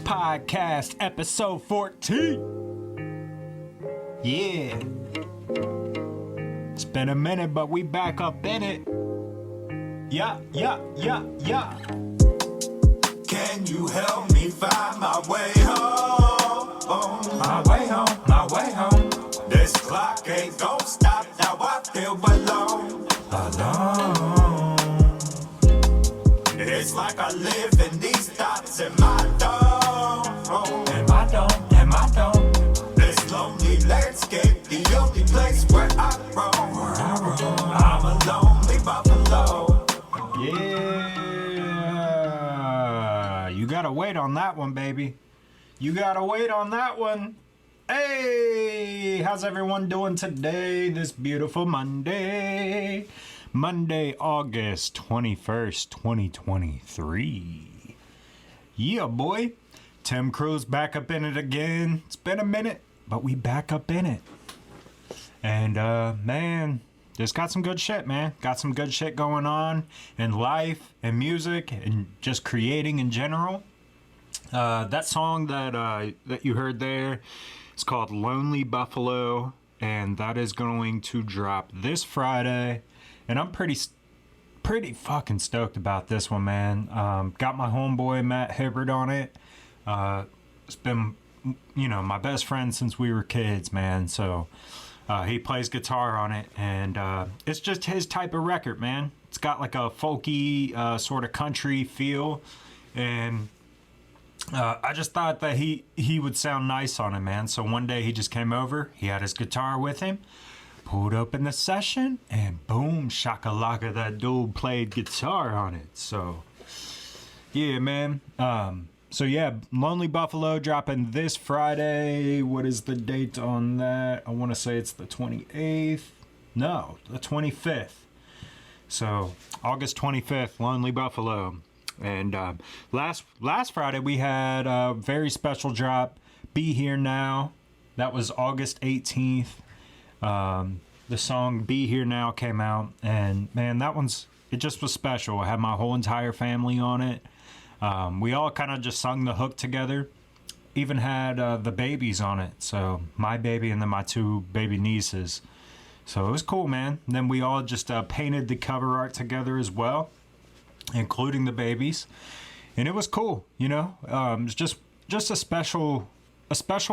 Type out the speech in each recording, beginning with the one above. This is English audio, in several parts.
Podcast, episode 14. Yeah. It's been a minute, but we back up in it. Yeah. Can you help me find my way home? My way home. This clock ain't gon' stop, now I feel alone. It's like I live in these thoughts in my dome. In my dome. This lonely landscape, the only place where I roam. I'm a lonely buffalo. Yeah. You gotta wait on that one, baby. You gotta wait on that one. Hey, how's everyone doing today? This beautiful Monday, August 21st, 2023. Yeah, boy. Tim Cruize back up in it again. It's been a minute, but we back up in it. And, man, just got some good shit, man. Got some good shit going on in life and music and just creating in general. That song that you heard there, it's called Lonely Buffalo, and that is going to drop this Friday. And I'm pretty fucking stoked about this one, man. Got my homeboy Matt Hibbert on it. It's been, my best friend since we were kids, man. So he plays guitar on it, and it's just his type of record, man. It's got like a folky sort of country feel, and I just thought that he would sound nice on it, man. So one day he just came over. He had his guitar with him. Pulled open the session, and boom, shakalaka, that dude played guitar on it. So, yeah, man. Lonely Buffalo dropping this Friday. What is the date on that? I want to say it's the 28th. No, the 25th. So, August 25th, Lonely Buffalo. And last Friday, we had a very special drop, Be Here Now. That was August 18th. The song Be Here Now came out, and man, it just was special. I had my whole entire family on it. We all kind of just sung the hook together. Even had the babies on it, so my baby and then my two baby nieces. So it was cool, man. And then we all just painted the cover art together as well, including the babies, and it was cool. It's just a special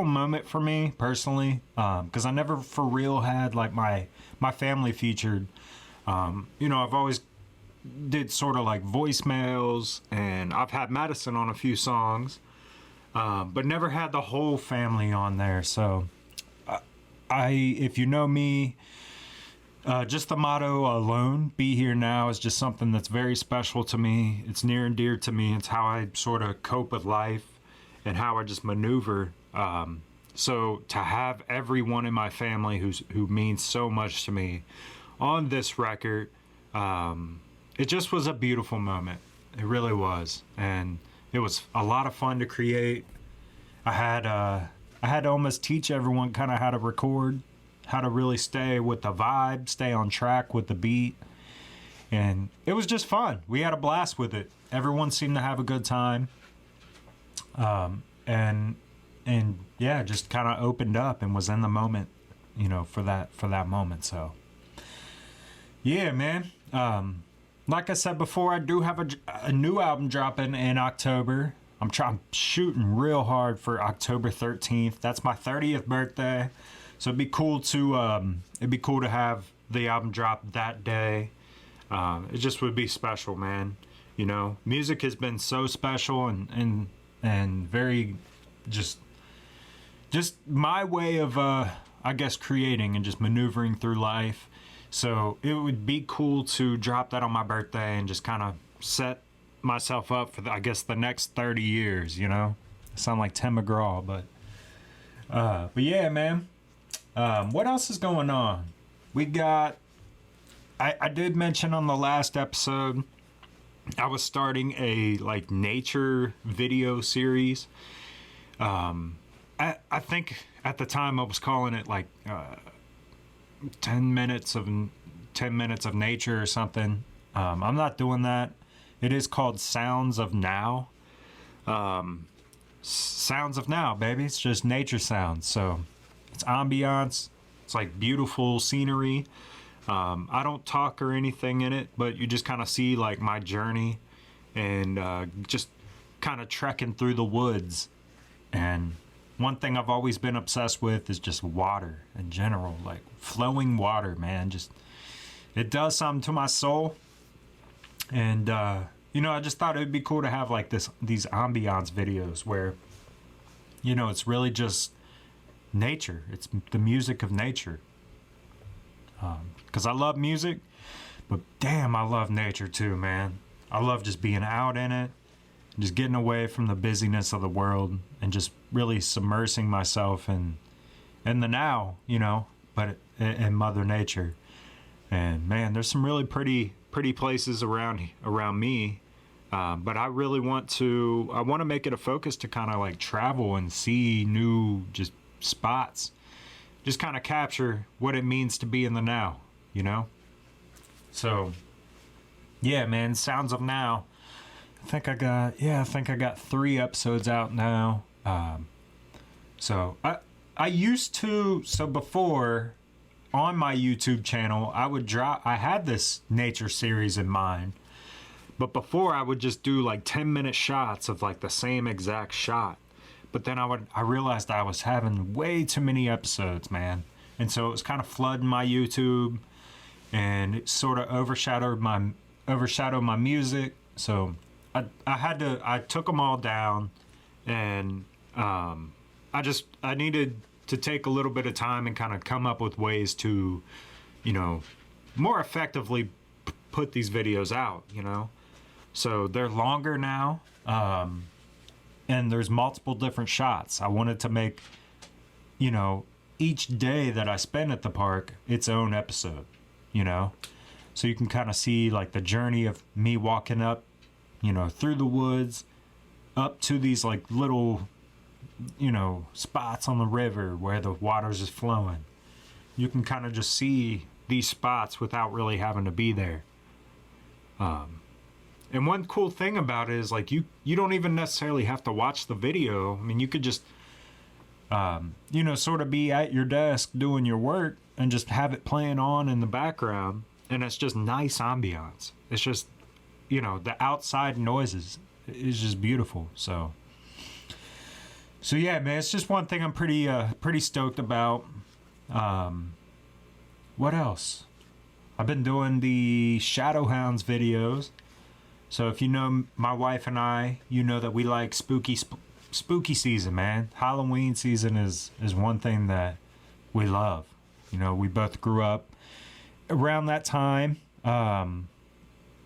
moment for me personally, because I never for real had like my family featured. I've always did sort of like voicemails, and I've had Madison on a few songs, but never had the whole family on there. So if you know me, just the motto alone, Be Here Now, is just something that's very special to me. It's near and dear to me. It's how I sort of cope with life and how I just maneuver. So to have everyone in my family who means so much to me on this record, it just was a beautiful moment. It really was, and it was a lot of fun to create. I had to almost teach everyone kind of how to record, how to really stay with the vibe, stay on track with the beat, and it was just fun. We had a blast with it. Everyone seemed to have a good time. And yeah, just kind of opened up and was in the moment, for that moment. So yeah, man. Like I said before, I do have a new album dropping in October. I'm shooting real hard for October 13th. That's my 30th birthday. So it'd be cool to have the album drop that day. It just would be special, man. Music has been so special and very just my way of creating and just maneuvering through life. So it would be cool to drop that on my birthday and just kind of set myself up for the next 30 years. I sound like Tim McGraw, but yeah, man. What else is going on? We got, I did mention on the last episode, I was starting a nature video series. I think at the time I was calling it 10 minutes of nature or something. I'm not doing that. It is called Sounds of Now. sounds of now, baby. It's just nature sounds. So it's ambiance. It's like beautiful scenery. I don't talk or anything in it, but you just kind of see like my journey and just kind of trekking through the woods. And one thing I've always been obsessed with is just water in general, like flowing water, man. Just it does something to my soul. And you know, I just thought it would be cool to have like these ambiance videos where, you know, it's really just nature. It's the music of nature. Because I love music, but damn, I love nature too, man. I love just being out in it, just getting away from the busyness of the world and just really submersing myself in the now, you know, but in Mother Nature. And man, there's some really pretty places around me. But I really want to make it a focus to kind of like travel and see new just spots, just kind of capture what it means to be in the now, you know? So yeah, man, Sounds of Now. I think I got 3 episodes out now. So before on my YouTube channel, I had this nature series in mind, but before I would just do like 10-minute shots of like the same exact shot. But then I realized I was having way too many episodes, man. And so it was kind of flooding my YouTube, and it sort of overshadowed my music. So I took them all down, and I needed to take a little bit of time and kind of come up with ways to, you know, more effectively put these videos out, you know. So they're longer now, and there's multiple different shots. I wanted to make, you know, each day that I spend at the park its own episode, you know. So you can kind of see like the journey of me walking up, you know, through the woods, up to these like little, you know, spots on the river where the water's just flowing. You can kind of just see these spots without really having to be there. And one cool thing about it is like you don't even necessarily have to watch the video. I mean, you could just, you know, sort of be at your desk doing your work and just have it playing on in the background. And it's just nice ambiance. It's just, you know, the outside noises is just beautiful. So yeah, man, it's just one thing I'm pretty stoked about. What else? I've been doing the Shadowhounds videos. So if you know my wife and I, you know that we like spooky season, man. Halloween season is one thing that we love. You know, we both grew up around that time.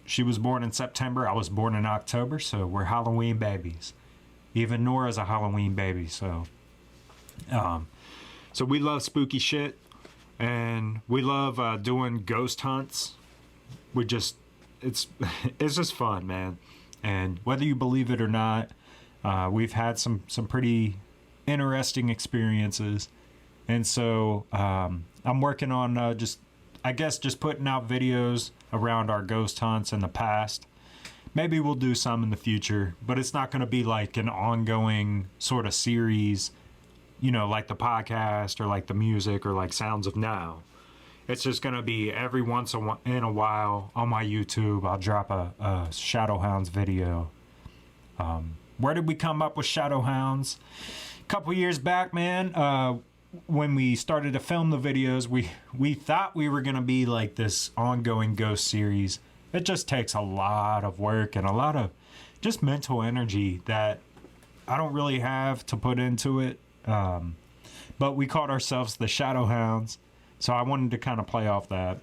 She was born in September. I was born in October. So we're Halloween babies. Even Nora's a Halloween baby. So we love spooky shit. And we love doing ghost hunts. It's just fun, man. And whether you believe it or not, we've had some pretty interesting experiences. And so I'm working on just putting out videos around our ghost hunts in the past. Maybe we'll do some in the future, but it's not going to be like an ongoing sort of series, you know, like the podcast or like the music or like Sounds of Now. It's just going to be every once in a while on my YouTube, I'll drop a Shadowhounds video. Where did we come up with Shadowhounds? A couple years back, man, when we started to film the videos, we thought we were going to be like this ongoing ghost series. It just takes a lot of work and a lot of just mental energy that I don't really have to put into it. But we called ourselves the Shadowhounds. So I wanted to kind of play off that.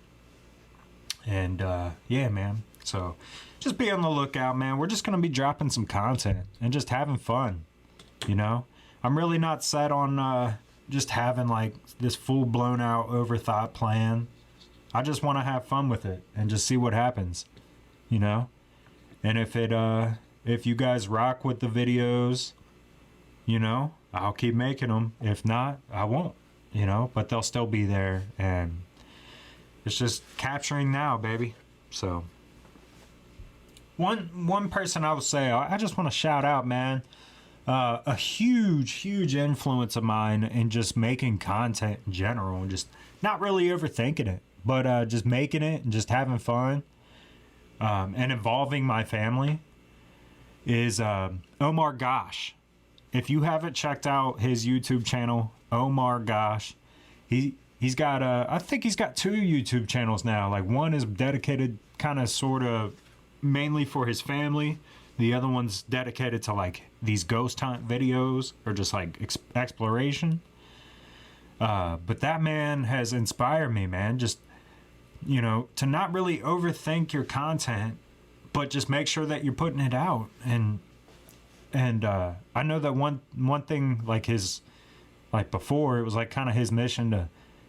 And yeah, man. So just be on the lookout, man. We're just going to be dropping some content and just having fun. You know, I'm really not set on just having like this full blown out overthought plan. I just want to have fun with it and just see what happens, you know? And if you guys rock with the videos, you know, I'll keep making them. If not, I won't. You know, but they'll still be there, and it's just capturing now, baby. So one person I would say I just want to shout out, man. a huge influence of mine in just making content in general and just not really overthinking it, but just making it and just having fun, and involving my family is Omar Gosh. If you haven't checked out his YouTube channel, Omar Gosh, he's got I think he's got 2 YouTube channels now. Like, one is dedicated kind of sort of mainly for his family. The other one's dedicated to like these ghost hunt videos or just like exploration. But that man has inspired me, man. Just, you know, to not really overthink your content, but just make sure that you're putting it out. And I know that one thing, like his, like before, it was like kind of his mission to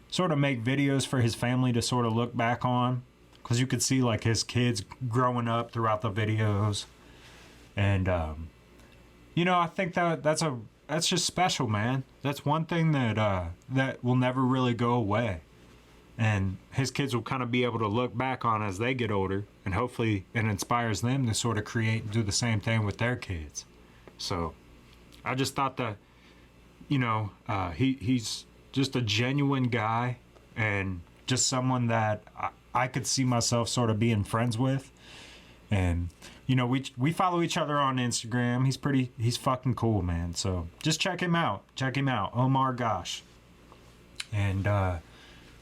sort of make videos for his family to sort of look back on, because you could see like his kids growing up throughout the videos. And you know, I think that's just special, man. That's one thing that that will never really go away, and his kids will kind of be able to look back on as they get older, and hopefully it inspires them to sort of create and do the same thing with their kids. So I just thought that, you know, he's just a genuine guy, and just someone that I could see myself sort of being friends with. And, you know, we follow each other on Instagram. He's fucking cool, man. So just check him out. Omar Gosh. And,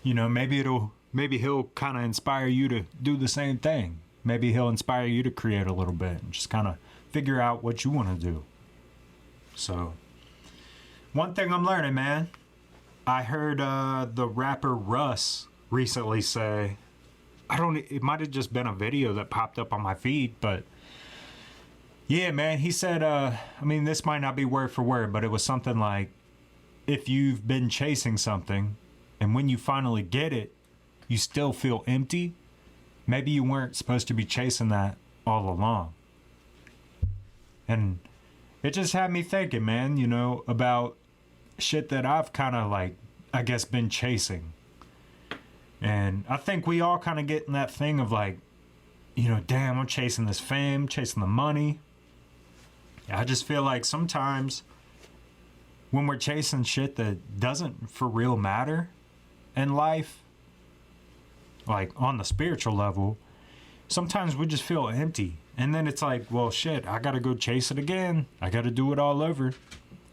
you know, maybe he'll kind of inspire you to do the same thing. Maybe he'll inspire you to create a little bit and just kind of figure out what you want to do. So one thing I'm learning, man, I heard the rapper Russ recently say, it might have just been a video that popped up on my feed, but yeah, man, he said, I mean, this might not be word for word, but it was something like, if you've been chasing something and when you finally get it, you still feel empty, maybe you weren't supposed to be chasing that all along. And it just had me thinking, man, you know, about shit that I've kind of like, I guess, been chasing. And I think we all kind of get in that thing of like, you know, damn, I'm chasing this fame, chasing the money. I just feel like sometimes when we're chasing shit that doesn't for real matter in life, like on the spiritual level, sometimes we just feel empty. And then it's like, well, shit, I got to go chase it again. I got to do it all over.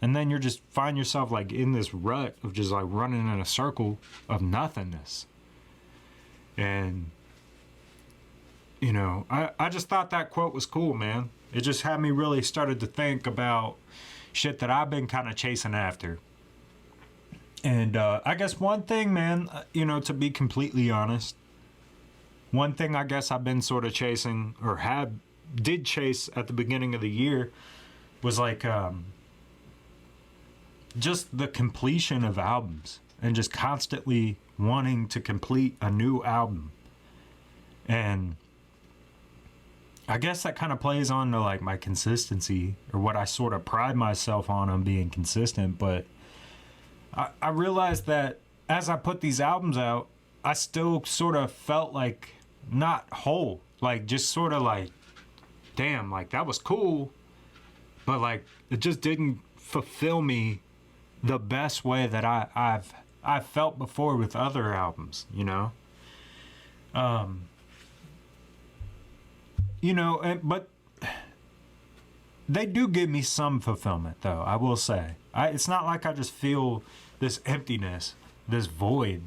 And then you just find yourself like in this rut of just like running in a circle of nothingness. And, you know, I just thought that quote was cool, man. It just had me really started to think about shit that I've been kind of chasing after. And I guess one thing, man, you know, to be completely honest, one thing I guess I've been sort of chasing, or did chase at the beginning of the year, was like just the completion of albums, and just constantly wanting to complete a new album. And I guess that kind of plays on to like my consistency, or what I sort of pride myself on being consistent. But I realized that as I put these albums out, I still sort of felt like not whole, like just sort of like, damn, like that was cool, but like it just didn't fulfill me the best way that I've felt before with other albums, you know. You know, but they do give me some fulfillment, though, I will say. It's not like I just feel this emptiness, this void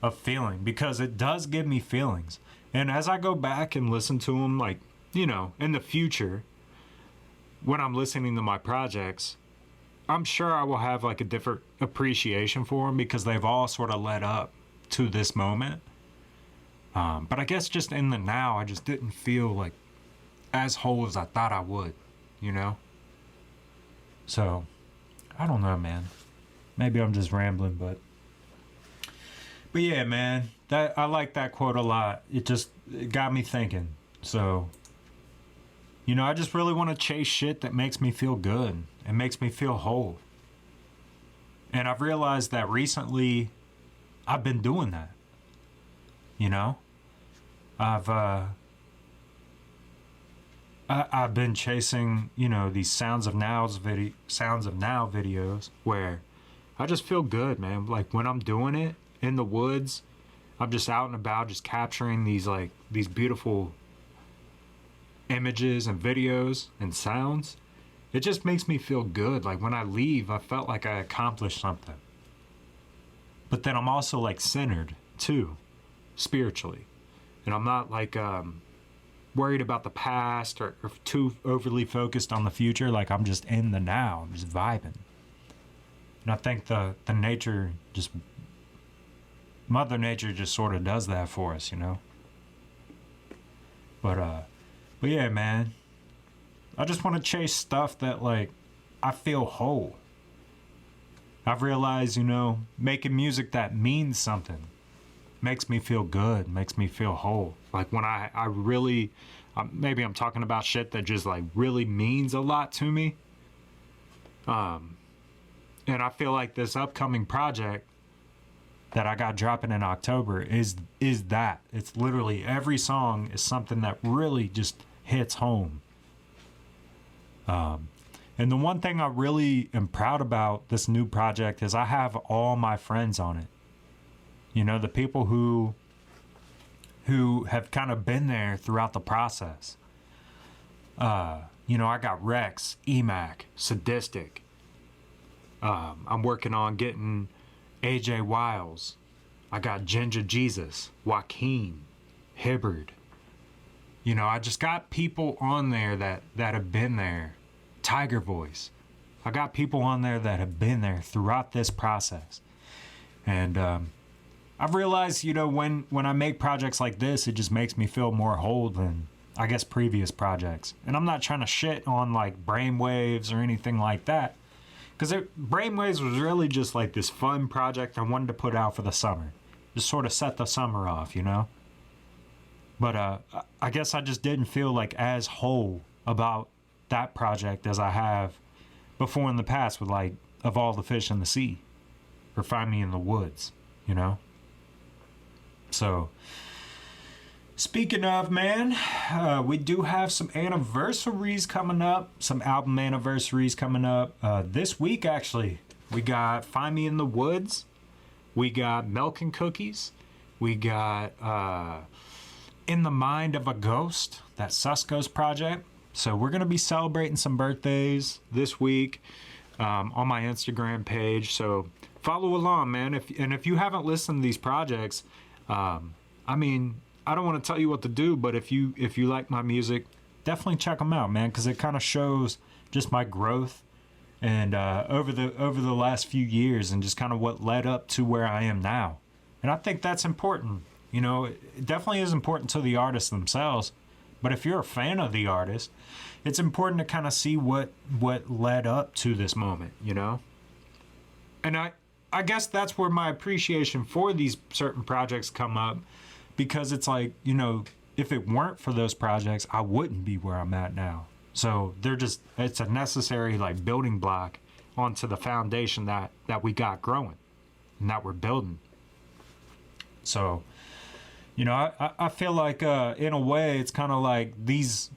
of feeling, because it does give me feelings. And as I go back and listen to them, like, you know, in the future, when I'm listening to my projects, I'm sure I will have like a different appreciation for them, because they've all sort of led up to this moment. But I guess just in the now, I just didn't feel like as whole as I thought I would, you know? So, I don't know, man. Maybe I'm just rambling, but yeah, man, I like that quote a lot. It got me thinking. So, you know, I just really want to chase shit that makes me feel good and makes me feel whole. And I've realized that recently I've been doing that. You know? I've I've been chasing, you know, these Sounds of Now videos where I just feel good, man. Like when I'm doing it in the woods, I'm just out and about, just capturing these beautiful images and videos and sounds. It just makes me feel good. Like when I leave, I felt like I accomplished something. But then I'm also like centered too, spiritually. And I'm not like worried about the past or too overly focused on the future. Like I'm just in the now, I'm just vibing. And I think the nature just, Mother Nature just sort of does that for us, you know? But yeah, man. I just want to chase stuff that, like, I feel whole. I've realized, you know, making music that means something makes me feel good, makes me feel whole. Like when I really, maybe I'm talking about shit that just like really means a lot to me. And I feel like this upcoming project that I got dropping in October is that. It's literally every song is something that really just hits home. And the one thing I really am proud about this new project is I have all my friends on it. You know, the people who have kind of been there throughout the process. You know, I got Rex, Emac, Sadistic. I'm working on getting AJ Wiles. I got Ginger Jesus, Joaquin, Hibbard. You know, I just got people on there that have been there. Tiger Voice. I got people on there that have been there throughout this process. And I've realized, you know, when I make projects like this, it just makes me feel more whole than, I guess, previous projects. And I'm not trying to shit on like Brainwaves or anything like that. Because Brainwaves was really just like this fun project I wanted to put out for the summer. Just sort of set the summer off, you know? But I guess I just didn't feel like as whole about that project as I have before in the past with like Of All the Fish in the Sea or Find Me in the Woods, you know? So, speaking of, man, we do have some anniversaries coming up, some album anniversaries coming up. This week, actually, we got Find Me in the Woods, we got Milk and Cookies, we got In the Mind of a Ghost, that Susco's project. So we're going to be celebrating some birthdays this week on my Instagram page. So follow along, man. If you haven't listened to these projects, I mean, I don't want to tell you what to do, but if you like my music, definitely check them out, man, because it kind of shows just my growth and over the last few years and just kind of what led up to where I am now. And I think that's important. You know, it definitely is important to the artists themselves. But if you're a fan of the artist, it's important to kind of see what led up to this moment, you know? And I guess that's where my appreciation for these certain projects come up, because it's like, you know, if it weren't for those projects, I wouldn't be where I'm at now. So it's a necessary like building block onto the foundation that we got growing and that we're building. So, you know, I feel like in a way it's kind of like these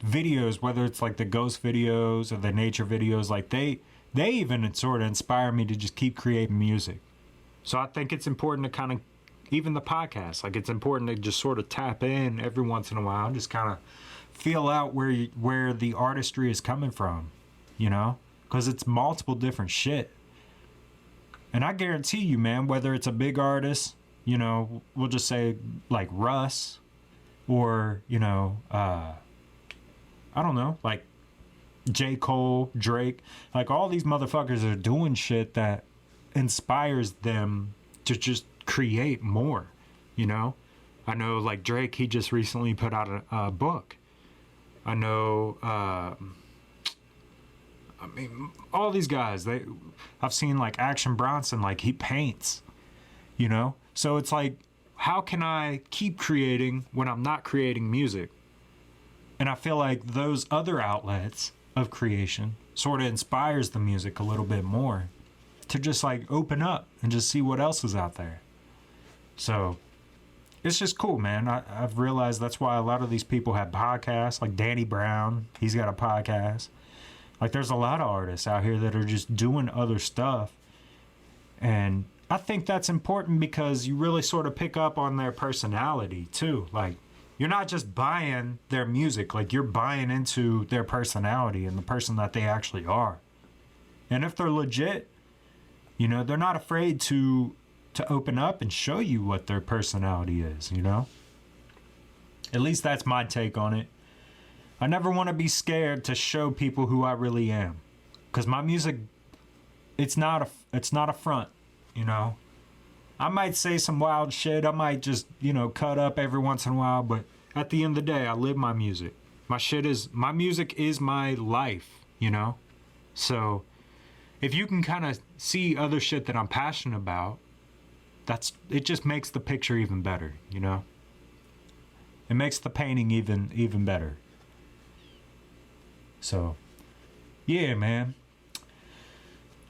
videos, whether it's like the ghost videos or the nature videos, like they even sort of inspire me to just keep creating music. So I think it's important to kind of, even the podcast, like it's important to just sort of tap in every once in a while and just kind of feel out where the artistry is coming from, you know, because it's multiple different shit. And I guarantee you, man, whether it's a big artist, you know, we'll just say like Russ, or, you know, I don't know, like J. Cole, Drake, like all these motherfuckers are doing shit that inspires them to just create more, you know? I know like Drake, he just recently put out a book. I know, I mean, all these guys, I've seen like Action Bronson, like he paints, you know? So it's like, how can I keep creating when I'm not creating music? And I feel like those other outlets of creation sort of inspires the music a little bit more to just like open up and just see what else is out there. So it's just cool, man. I've realized that's why a lot of these people have podcasts, like Danny Brown. He's got a podcast. Like, there's a lot of artists out here that are just doing other stuff. And I think that's important because you really sort of pick up on their personality, too. Like, you're not just buying their music. Like, you're buying into their personality and the person that they actually are. And if they're legit, you know, they're not afraid to open up and show you what their personality is, you know? At least that's my take on it. I never want to be scared to show people who I really am. Because my music, it's not a front, you know? I might say some wild shit. I might just, you know, cut up every once in a while. But at the end of the day, I live my music. My music is my life, you know? So if you can kind of see other shit that I'm passionate about, it just makes the picture even better, you know? It makes the painting even better. So, yeah, man.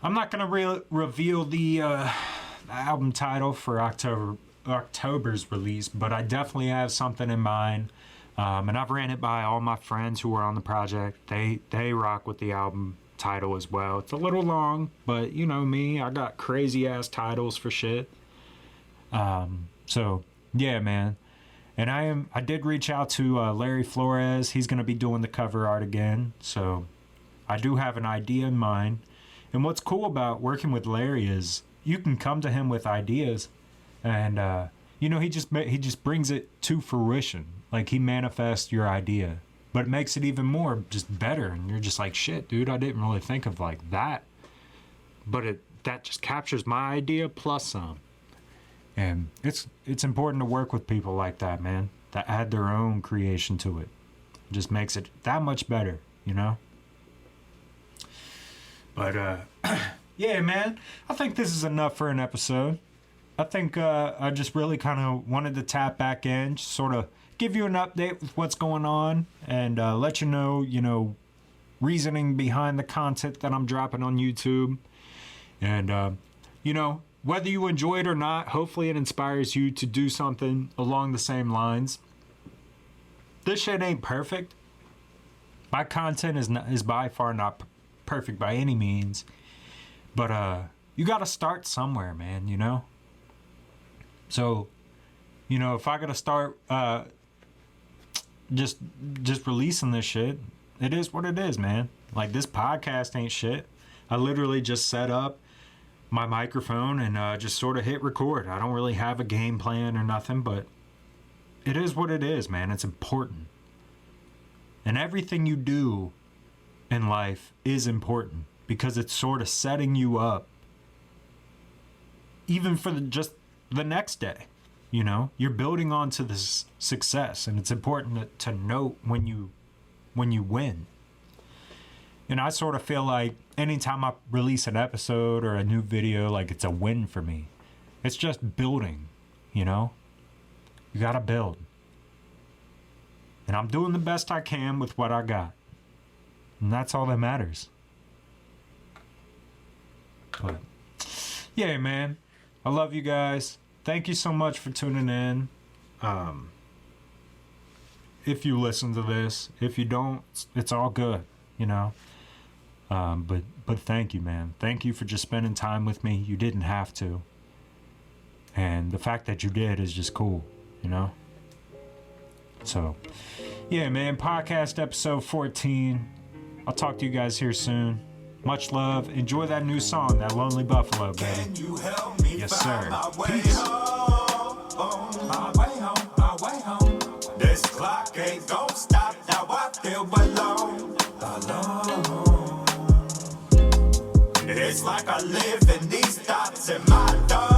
I'm not gonna reveal the album title for October's release, but I definitely have something in mind. And I've ran it by all my friends who are on the project. They rock with the album title as well. It's a little long, but you know me, I got crazy ass titles for shit. So yeah, man. And I did reach out to Larry Flores. He's going to be doing the cover art again. So I do have an idea in mind. And what's cool about working with Larry is you can come to him with ideas and, you know, he just brings it to fruition. Like, he manifests your idea, but it makes it even more just better. And you're just like, shit, dude, I didn't really think of like that. But that just captures my idea plus some. And it's important to work with people like that, man, that add their own creation to it. It just makes it that much better, you know? But, yeah, man, I think this is enough for an episode. I think I just really kind of wanted to tap back in, just sort of give you an update with what's going on and let you know, reasoning behind the content that I'm dropping on YouTube. And, you know, whether you enjoy it or not, hopefully it inspires you to do something along the same lines. This shit ain't perfect. My content is by far not perfect by any means. But you got to start somewhere, man, you know? So, you know, if I got to start just releasing this shit, it is what it is, man. Like, this podcast ain't shit. I literally just set up my microphone and just sort of hit record. I don't really have a game plan or nothing, but it is what it is, man. It's important. And everything you do in life is important because it's sort of setting you up even for just the next day. You know, you're building on to this success, and it's important to note when you win. And I sort of feel like anytime I release an episode or a new video, like, it's a win for me. It's just building, you know? You gotta build. And I'm doing the best I can with what I got. And that's all that matters. But, yeah, man. I love you guys. Thank you so much for tuning in. If you listen to this, if you don't, it's all good, you know? But thank you, man. Thank you for just spending time with me. You didn't have to. And the fact that you did is just cool, you know? So, yeah, man, podcast episode 14. I'll talk to you guys here soon. Much love. Enjoy that new song, that Lonely Buffalo, baby. Can you help me Yes, find sir. my way Peace. home? My way home, my way home. This clock ain't gon' stop, now I feel alone. Alone. It's like I live in these thoughts in my thoughts.